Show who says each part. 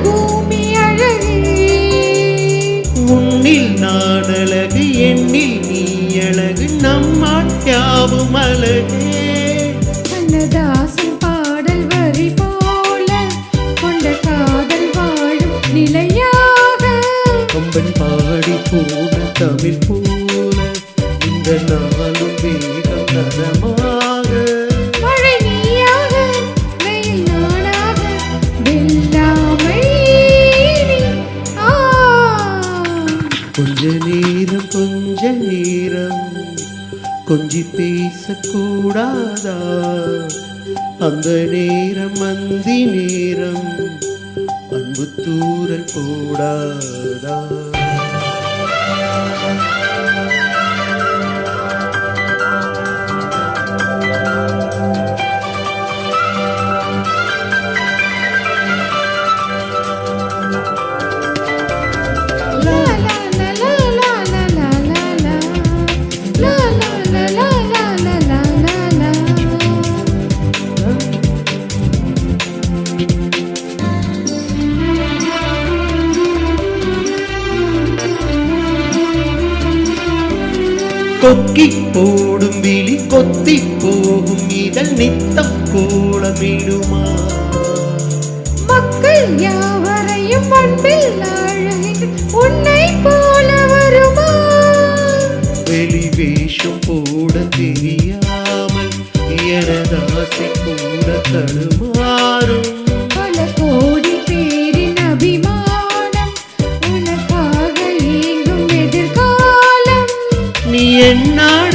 Speaker 1: பூமி அழகே.
Speaker 2: உன்னில் நான் அழகு, எண்ணில் நீ அழகு, நம்மால் யாவும் அழகே.
Speaker 1: கண்ணதாசன் பாடல் வரி போல கொண்ட காதல் வாழும் நிலையாக.
Speaker 2: கம்பன் பாடி போன தமிழ் போல இந்த நாளும் வேகம் நலமாக.
Speaker 1: மழை நீயாக வெயில் நானாக வெல்லாமை நீ.
Speaker 2: கொஞ்ச நேரம் கொஞ்ச நேரம் கொஞ்சி பேசக்கூடாதா? அந்த நேரம் அந்தி நேரம் அன்பு தூரல் போடாதா? கொக்கி போடும் விழி கொத்தி போகும் இதழ் நித்தம் கோலமிடுமா?
Speaker 1: மக்கள் யாவரையும் அன்பில் அழகின்ற உன்னை போல வருமா?
Speaker 2: வெளி வேஷம் போட தெரியாமல் எனதாசை கூட தடுமாறும்.
Speaker 1: பல கோடி பேரின் அபிமானம் உனக்காக ஏங்கும் எதிர்காலம்.
Speaker 2: நீ என்னாள்